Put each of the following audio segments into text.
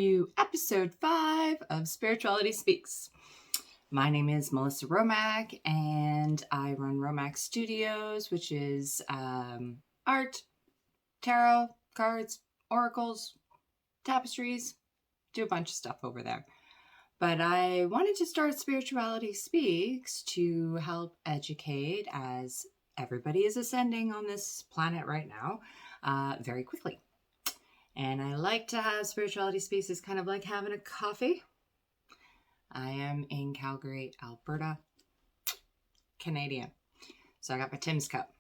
to episode 5 of Spirituality Speaks. My name is Melissa Romack, and I run Romack Studios, which is art, tarot, cards, oracles, tapestries, do a bunch of stuff over there. But I wanted to start Spirituality Speaks to help educate, as everybody is ascending on this planet right now, very quickly. And I like to have Spirituality Speaks as kind of like having a coffee. I am in Calgary, Alberta, Canadian. So I got my Tim's cup.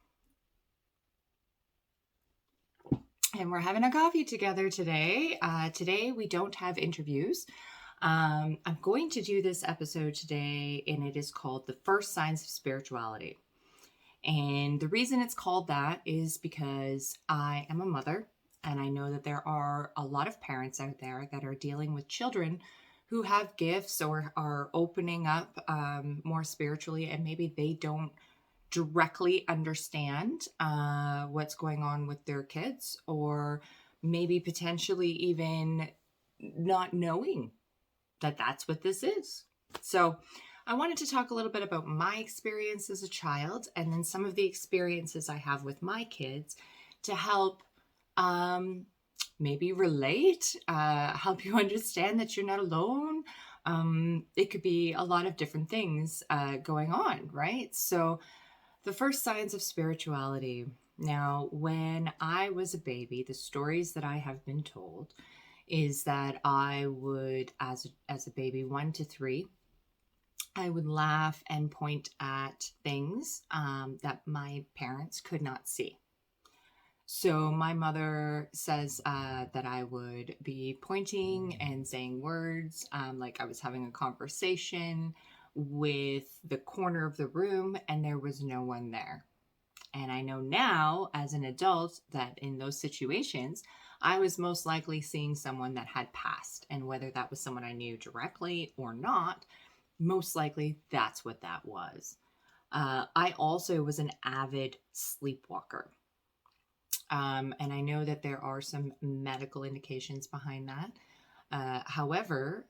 And we're having a coffee together today. Today we don't have interviews. I'm going to do this episode today, and it is called The First Signs of Spirituality. And the reason it's called that is because I am a mother, and I know that there are a lot of parents out there that are dealing with children who have gifts or are opening up more spiritually, and maybe they don't directly understand what's going on with their kids, or maybe potentially even not knowing that that's what this is. So I wanted to talk a little bit about my experience as a child, and then some of the experiences I have with my kids to help maybe relate, help you understand that you're not alone. It could be a lot of different things going on, right? So the first signs of spirituality. Now, when I was a baby, the stories that I have been told is that I would, as a baby, 1 to 3, I would laugh and point at things that my parents could not see. So my mother says that I would be pointing and saying words like I was having a conversation with the corner of the room and there was no one there. And I know now as an adult that in those situations, I was most likely seeing someone that had passed. And whether that was someone I knew directly or not, most likely that's what that was. I also was an avid sleepwalker. And I know that there are some medical indications behind that. However,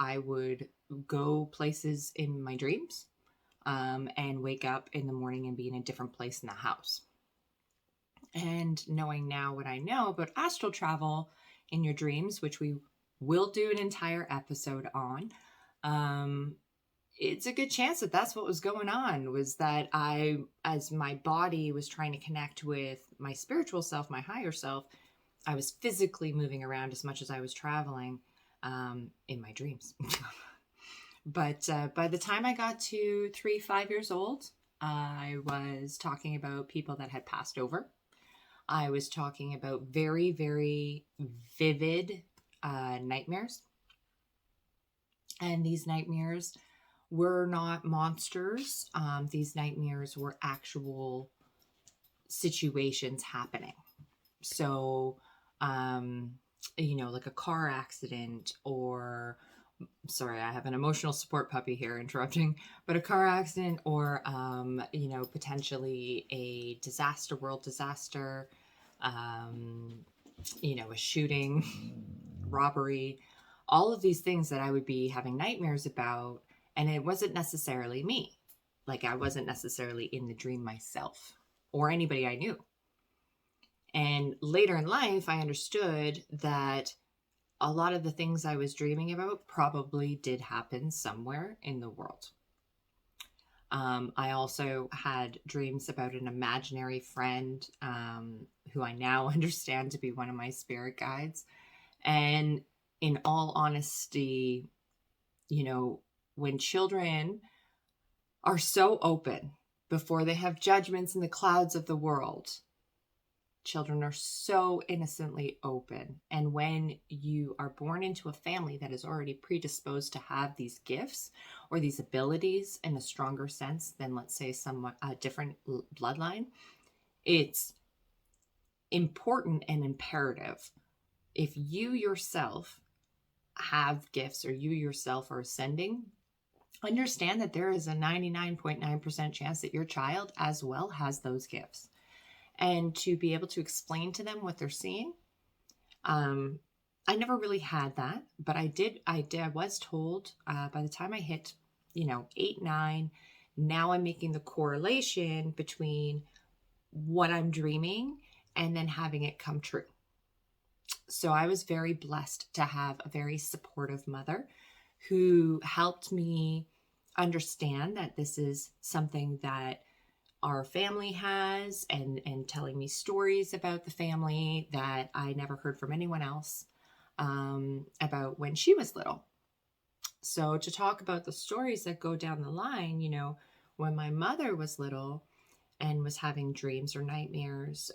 I would go places in my dreams and wake up in the morning and be in a different place in the house. And knowing now what I know about astral travel in your dreams, which we will do an entire episode on, it's a good chance that that's what was going on, was that I, as my body was trying to connect with my spiritual self, my higher self, I was physically moving around as much as I was traveling in my dreams. But by the time I got to 3, 5 years old, I was talking about people that had passed over. I was talking about very, very vivid nightmares. And these nightmares were not monsters. These nightmares were actual situations happening. So, like a car accident, or, sorry, I have an emotional support puppy here interrupting, but a car accident, or, potentially a disaster, world disaster, a shooting, robbery, all of these things that I would be having nightmares about. And it wasn't necessarily me. Like I wasn't necessarily in the dream myself or anybody I knew. And later in life, I understood that a lot of the things I was dreaming about probably did happen somewhere in the world. I also had dreams about an imaginary friend who I now understand to be one of my spirit guides. And in all honesty, when children are so open before they have judgments in the clouds of the world, children are so innocently open. And when you are born into a family that is already predisposed to have these gifts or these abilities in a stronger sense than, let's say, somewhat a different bloodline, it's important and imperative, if you yourself have gifts or you yourself are ascending, understand that there is a 99.9% chance that your child as well has those gifts. And to be able to explain to them what they're seeing, I never really had that, but I was told by the time I hit, 8, 9, now I'm making the correlation between what I'm dreaming and then having it come true. So I was very blessed to have a very supportive mother who helped me understand that this is something that our family has, and telling me stories about the family that I never heard from anyone else, about when she was little. So to talk about the stories that go down the line, when my mother was little and was having dreams or nightmares,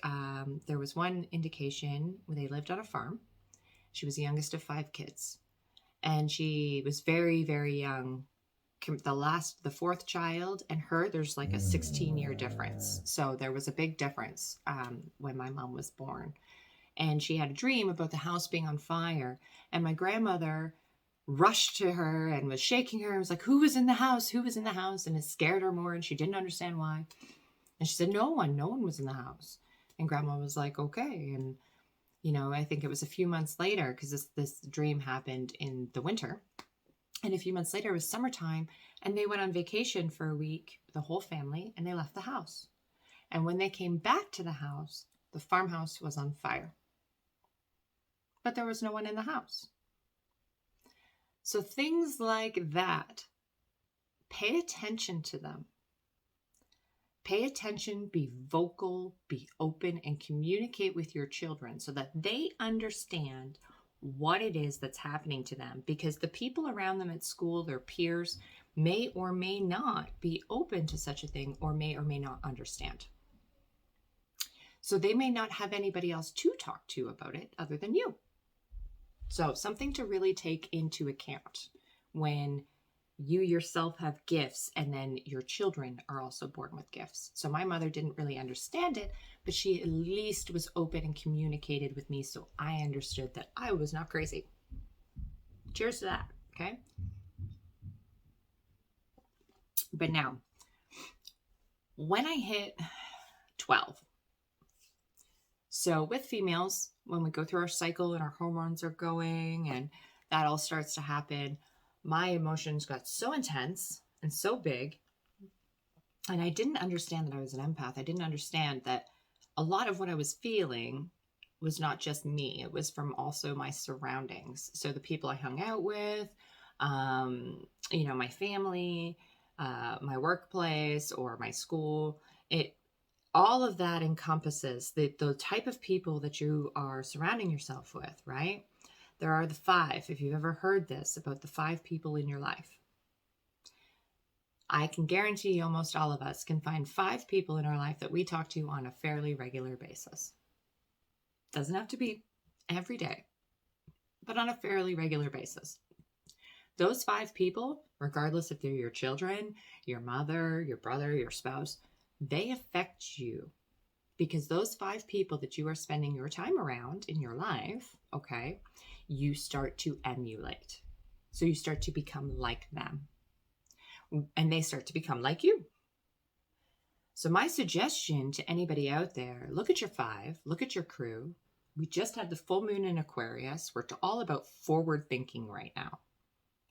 there was one indication when they lived on a farm. She was the youngest of 5 kids, and she was very, very young. The fourth child and her, there's like a 16-year difference. So there was a big difference when my mom was born. And she had a dream about the house being on fire. And my grandmother rushed to her and was shaking her and was like, "Who was in the house? Who was in the house?" And it scared her more, and she didn't understand why. And she said, no one was in the house. And grandma was like, okay. And, I think it was a few months later, because this dream happened in the winter. And a few months later, it was summertime, and they went on vacation for a week, the whole family, and they left the house. And when they came back to the house, the farmhouse was on fire. But there was no one in the house. So things like that, pay attention to them. Pay attention, be vocal, be open, and communicate with your children so that they understand what it is that's happening to them, because the people around them at school, their peers, may or may not be open to such a thing, or may not understand. So they may not have anybody else to talk to about it other than you. So something to really take into account when you yourself have gifts and then your children are also born with gifts. So my mother didn't really understand it, but she at least was open and communicated with me, so I understood that I was not crazy. Cheers to that, okay? But now, when I hit 12, so with females, when we go through our cycle and our hormones are going and that all starts to happen, my emotions got so intense and so big. And I didn't understand that I was an empath. I didn't understand that a lot of what I was feeling was not just me. It was from also my surroundings. So the people I hung out with, my family, my workplace, or my school, all of that encompasses the type of people that you are surrounding yourself with, right? There are the 5, if you've ever heard this, about the 5 people in your life. I can guarantee almost all of us can find 5 people in our life that we talk to on a fairly regular basis. Doesn't have to be every day, but on a fairly regular basis. Those 5 people, regardless if they're your children, your mother, your brother, your spouse, they affect you, because those 5 people that you are spending your time around in your life, okay, you start to emulate. So you start to become like them, and they start to become like you. So my suggestion to anybody out there, look at your 5, look at your crew. We just had the full moon in Aquarius. We're all about forward thinking right now,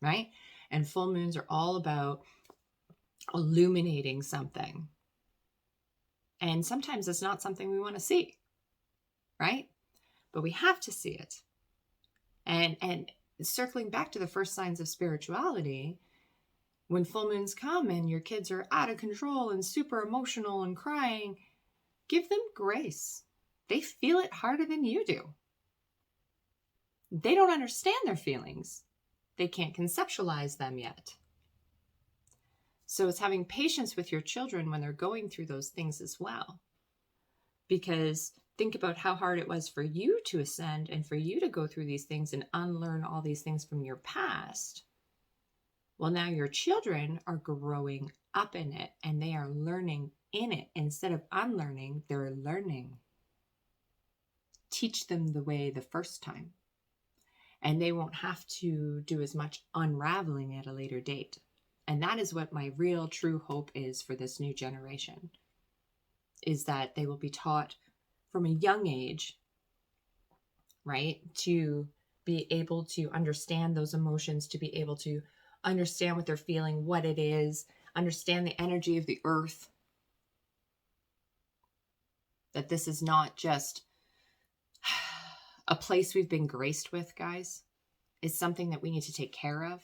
right? And full moons are all about illuminating something. And sometimes it's not something we want to see, right? But we have to see it. And circling back to the first signs of spirituality, when full moons come and your kids are out of control and super emotional and crying, give them grace. They feel it harder than you do. They don't understand their feelings. They can't conceptualize them yet. So it's having patience with your children when they're going through those things as well. Because think about how hard it was for you to ascend and for you to go through these things and unlearn all these things from your past. Well, now your children are growing up in it and they are learning in it. Instead of unlearning, they're learning. Teach them the way the first time. And they won't have to do as much unraveling at a later date. And that is what my real true hope is for this new generation, is that they will be taught from a young age, right, to be able to understand those emotions, to be able to understand what they're feeling, what it is, understand the energy of the earth. That this is not just a place we've been graced with, guys. It's something that we need to take care of.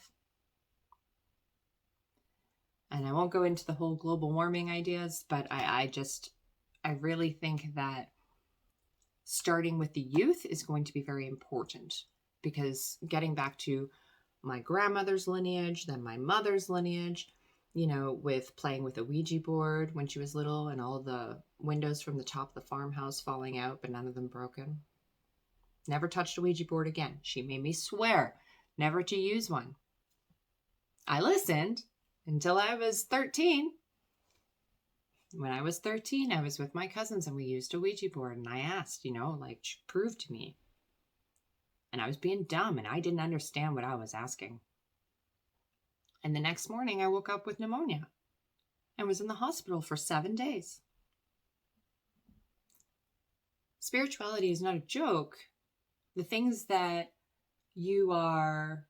And I won't go into the whole global warming ideas, but I really think that starting with the youth is going to be very important, because getting back to my grandmother's lineage, then my mother's lineage, you know, with playing with a Ouija board when she was little and all the windows from the top of the farmhouse falling out, but none of them broken. Never touched a Ouija board again. She made me swear never to use one. I listened until I was 13. When I was 13, I was with my cousins and we used a Ouija board, and I asked, you know, like, prove to me. And I was being dumb and I didn't understand what I was asking. And the next morning I woke up with pneumonia and was in the hospital for 7 days. Spirituality is not a joke. The things that you are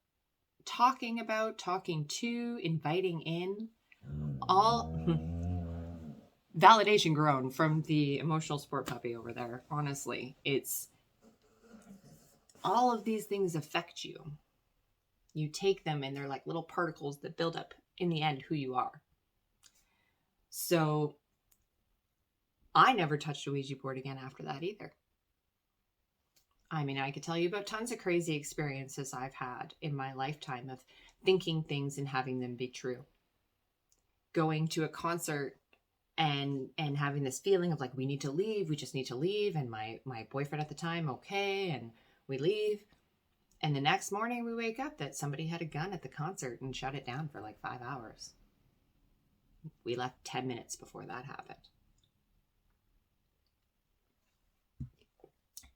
talking about, talking to, inviting in, all validation grown from the emotional sport puppy over there. Honestly, it's all of these things affect you. You take them and they're like little particles that build up in the end who you are. So I never touched a Ouija board again after that either. I mean, I could tell you about tons of crazy experiences I've had in my lifetime of thinking things and having them be true. Going to a concert and having this feeling of like, we need to leave, we just need to leave. And my boyfriend at the time, okay, and we leave. And the next morning we wake up that somebody had a gun at the concert and shut it down for like 5 hours. We left 10 minutes before that happened.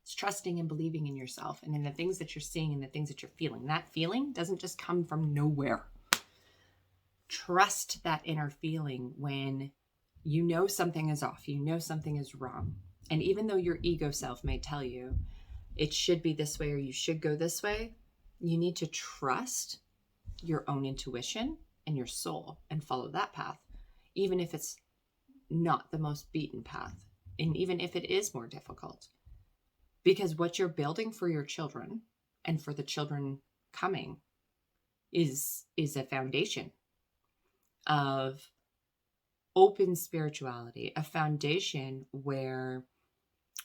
It's trusting and believing in yourself and in the things that you're seeing and the things that you're feeling. That feeling doesn't just come from nowhere. Trust that inner feeling when you know something is off, you know something is wrong. And even though your ego self may tell you it should be this way or you should go this way, you need to trust your own intuition and your soul and follow that path, even if it's not the most beaten path, and even if it is more difficult. Because what you're building for your children and for the children coming is a foundation of open spirituality, a foundation where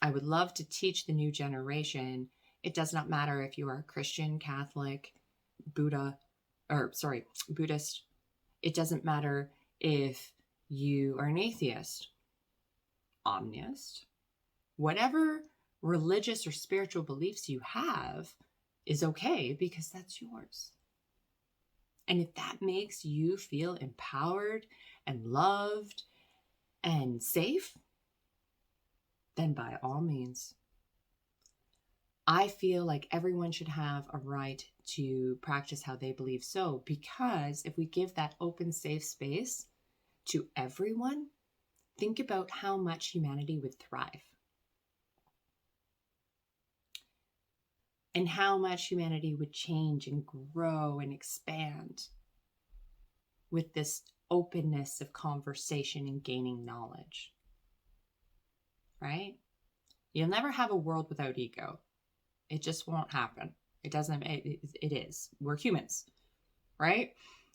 I would love to teach the new generation. It does not matter if you are a Christian, Catholic, Buddhist. It doesn't matter if you are an atheist, omnist, whatever religious or spiritual beliefs you have is okay, because that's yours. And if that makes you feel empowered and loved and safe, then by all means. I feel like everyone should have a right to practice how they believe so, because if we give that open, safe space to everyone, think about how much humanity would thrive. And how much humanity would change and grow and expand with this openness of conversation and gaining knowledge. Right? You'll never have a world without ego. It just won't happen. It doesn't, it is. We're humans, right?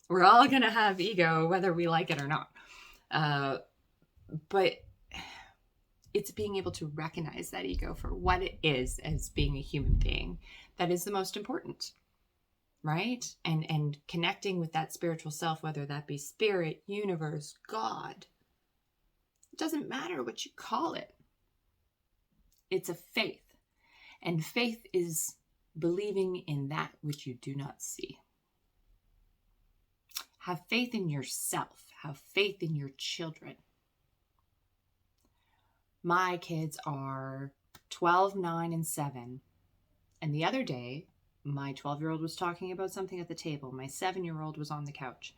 We're all going to have ego, whether we like it or not. But it's being able to recognize that ego for what it is as being a human being that is the most important, right? And connecting with that spiritual self, whether that be spirit, universe, God. It doesn't matter what you call it. It's a faith. And faith is believing in that which you do not see. Have faith in yourself. Have faith in your children. My kids are 12, 9, and 7. And the other day, my 12-year-old was talking about something at the table. My 7-year-old was on the couch.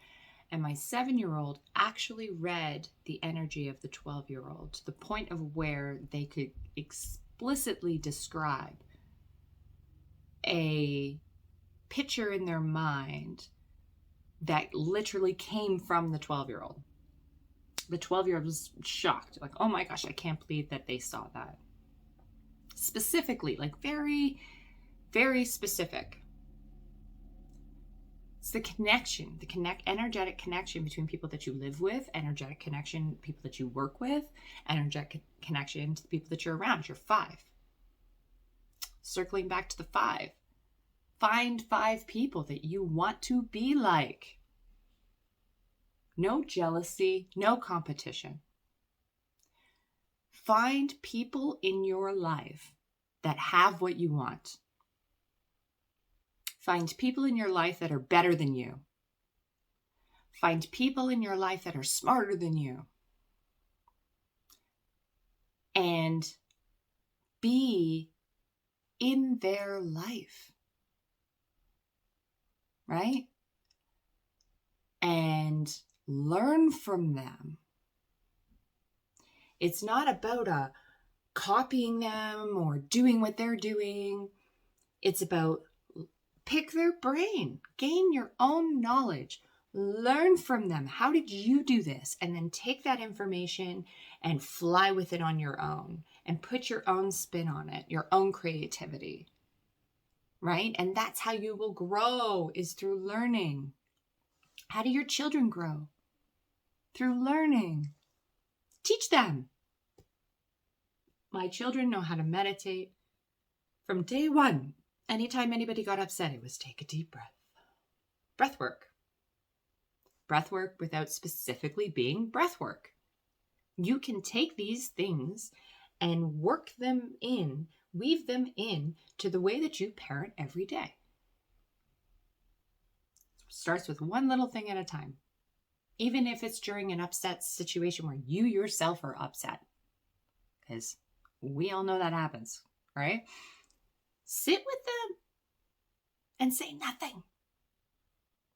And my 7-year-old actually read the energy of the 12-year-old to the point of where they could explicitly describe a picture in their mind that literally came from the 12-year-old. The 12-year-old was shocked, like, oh my gosh, I can't believe that they saw that. Specifically, like very, very specific. It's the connection, energetic connection between people that you live with, energetic connection, people that you work with, energetic connection to the people that you're around. You're 5. Circling back to the 5. Find 5 people that you want to be like. No jealousy, no competition. Find people in your life that have what you want. Find people in your life that are better than you. Find people in your life that are smarter than you. And be in their life. Right? And learn from them. It's not about copying them or doing what they're doing. It's about pick their brain, gain your own knowledge, learn from them. How did you do this? And then take that information and fly with it on your own and put your own spin on it, your own creativity, right? And that's how you will grow, is through learning. How do your children grow? Through learning. Teach them. My children know how to meditate from day one. Anytime anybody got upset, it was take a deep breath. Breath work. Breath work without specifically being breath work. You can take these things and work them in, weave them in to the way that you parent every day. It starts with one little thing at a time. Even if it's during an upset situation where you yourself are upset. Because we all know that happens, right? Sit with them and say nothing.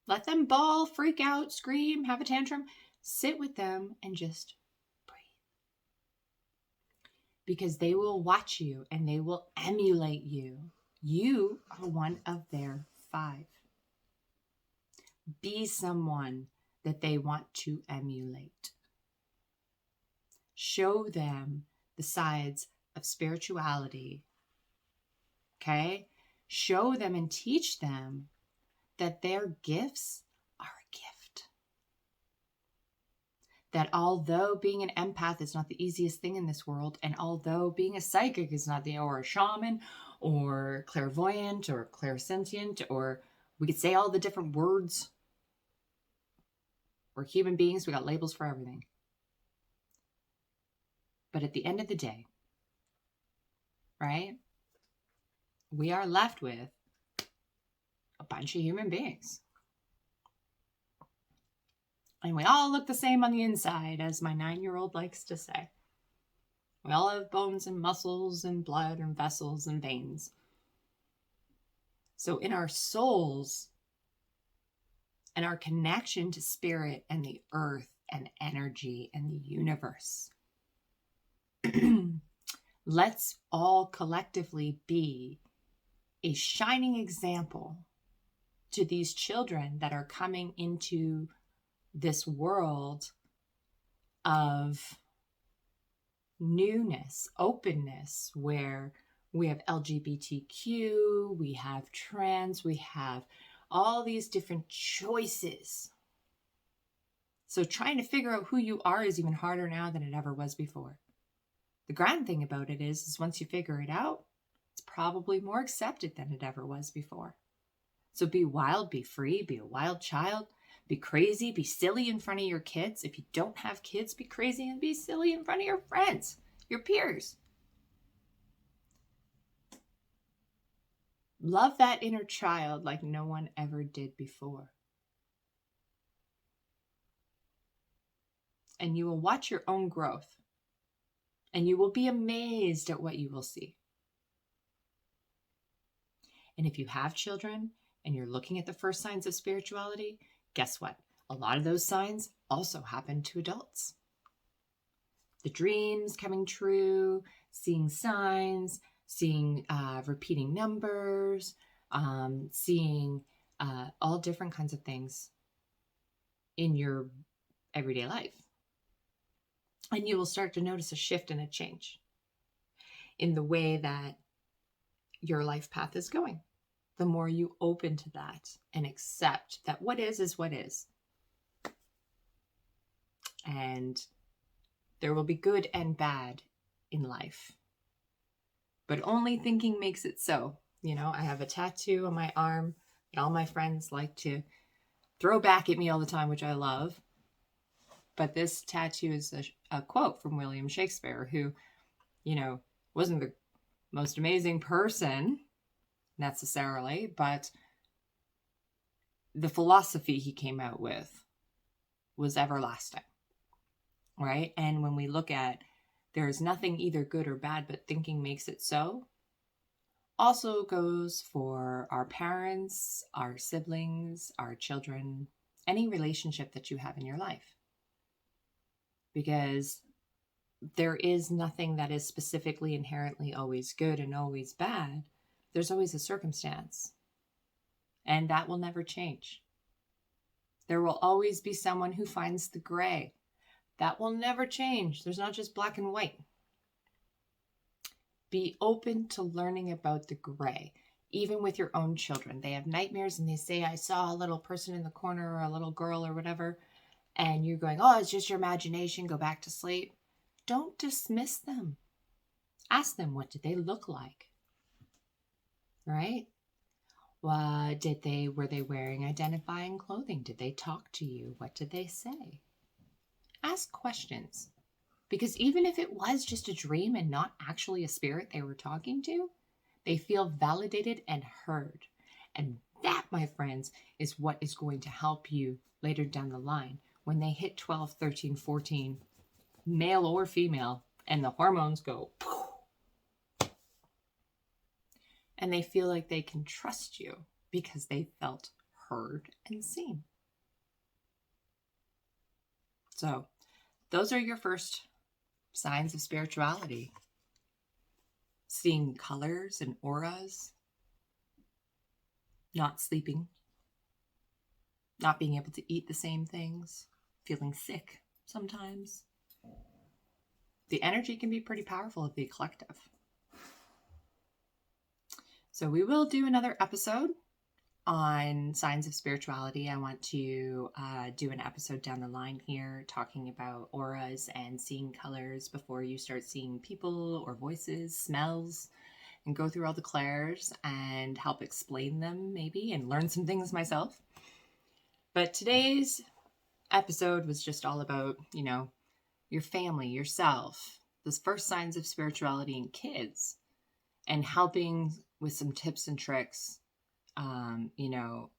Let them bawl, freak out, scream, have a tantrum. Sit with them and just breathe. Because they will watch you and they will emulate you. You are one of their 5. Be someone that they want to emulate. Show them the sides of spirituality. Okay? Show them and teach them that their gifts are a gift. That although being an empath is not the easiest thing in this world, and although being a psychic is not or a shaman, or clairvoyant, or clairsentient, or we could say all the different words. We're human beings, we got labels for everything. But at the end of the day, right? We are left with a bunch of human beings. And we all look the same on the inside, as my 9-year-old likes to say. We all have bones and muscles and blood and vessels and veins. So in our souls and our connection to spirit and the earth and energy and the universe, let's all collectively be a shining example to these children that are coming into this world of newness, openness, where we have LGBTQ, we have trans, we have all these different choices. So trying to figure out who you are is even harder now than it ever was before. The grand thing about it is once you figure it out, it's probably more accepted than it ever was before. So be wild, be free, be a wild child, be crazy, be silly in front of your kids. If you don't have kids, be crazy and be silly in front of your friends, your peers. Love that inner child like no one ever did before. And you will watch your own growth. And you will be amazed at what you will see. And if you have children and you're looking at the first signs of spirituality, guess what? A lot of those signs also happen to adults. The dreams coming true, seeing signs, seeing repeating numbers, seeing all different kinds of things in your everyday life. And you will start to notice a shift and a change in the way that your life path is going. The more you open to that and accept that what is what is. And there will be good and bad in life. But only thinking makes it so. You know, I have a tattoo on my arm that all my friends like to throw back at me all the time, which I love. But this tattoo is a quote from William Shakespeare, who, you know, wasn't the most amazing person necessarily, but the philosophy he came out with was everlasting, right? And when we look at there is nothing either good or bad, but thinking makes it so, also goes for our parents, our siblings, our children, any relationship that you have in your life. Because there is nothing that is specifically inherently always good and always bad. There's always a circumstance. And that will never change. There will always be someone who finds the gray. That will never change. There's not just black and white. Be open to learning about the gray, even with your own children. They have nightmares and they say, I saw a little person in the corner or a little girl or whatever. And you're going, oh, it's just your imagination. Go back to sleep. Don't dismiss them. Ask them, what did they look like? Right? Were they wearing identifying clothing? Did they talk to you? What did they say? Ask questions. Because even if it was just a dream and not actually a spirit they were talking to, they feel validated and heard. And that, my friends, is what is going to help you later down the line when they hit 12, 13, 14, male or female, and the hormones go poof, and they feel like they can trust you because they felt heard and seen. So those are your first signs of spirituality. Seeing colors and auras, not sleeping, not being able to eat the same things, feeling sick sometimes. The energy can be pretty powerful of the collective. So we will do another episode on signs of spirituality. I want to do an episode down the line here talking about auras and seeing colors before you start seeing people or voices, smells, and go through all the clairs and help explain them maybe and learn some things myself. But today's episode was just all about, you know, your family, yourself, the first signs of spirituality in kids, and helping with some tips and tricks, you know,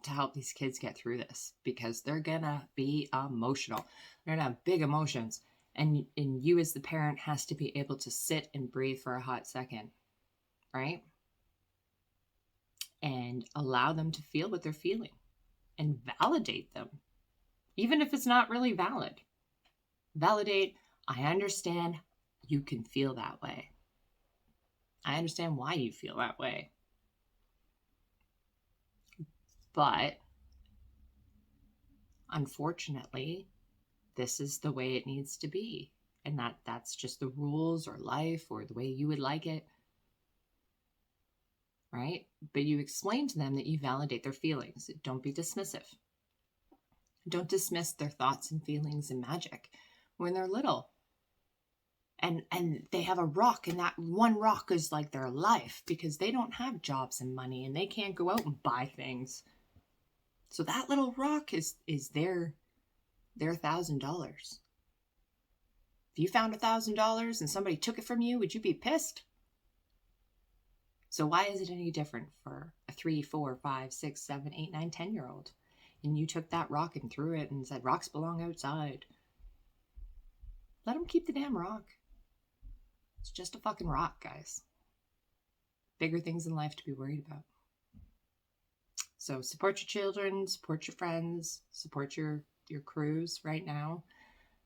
to help these kids get through this, because they're gonna be emotional. They're gonna have big emotions, and you as the parent has to be able to sit and breathe for a hot second, right? And allow them to feel what they're feeling and validate them, even if it's not really valid. Validate, I understand you can feel that way. I understand why you feel that way. But unfortunately, this is the way it needs to be. And that's just the rules or life or the way you would like it. Right? But you explain to them that you validate their feelings. Don't be dismissive. Don't dismiss their thoughts and feelings and magic when they're little. And they have a rock, and that one rock is like their life because they don't have jobs and money and they can't go out and buy things. So that little rock is their $1,000. If you found $1,000 and somebody took it from you, would you be pissed? So why is it any different for a 3, 4, 5, 6, 7, 8, 9, 10-year-old? And you took that rock and threw it and said, rocks belong outside. Let them keep the damn rock. It's just a fucking rock, guys. Bigger things in life to be worried about. So support your children, support your friends, support your crews right now.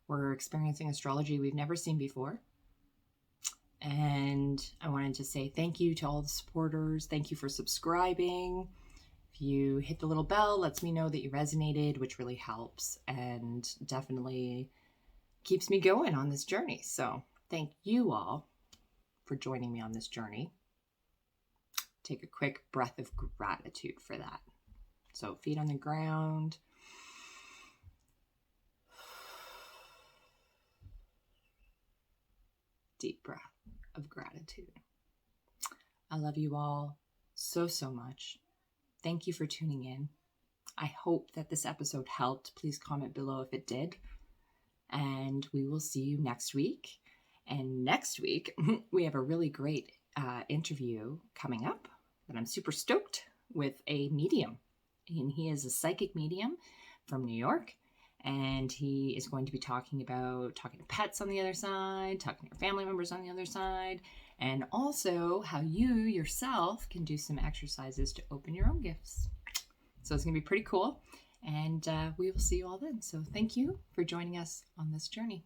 We're experiencing astrology we've never seen before. And I wanted to say thank you to all the supporters. Thank you for subscribing. If you hit the little bell, lets me know that you resonated, which really helps and definitely keeps me going on this journey. So thank you all for joining me on this journey. Take a quick breath of gratitude for that. So feet on the ground. Deep breath of gratitude. I love you all so, so much. Thank you for tuning in. I hope that this episode helped. Please comment below if it did. And we will see you next week. And next week, we have a really great interview coming up that I'm super stoked with a medium. And he is a psychic medium from New York. And he is going to be talking to pets on the other side, talking to your family members on the other side, and also how you yourself can do some exercises to open your own gifts. So it's going to be pretty cool. And we will see you all then. So thank you for joining us on this journey.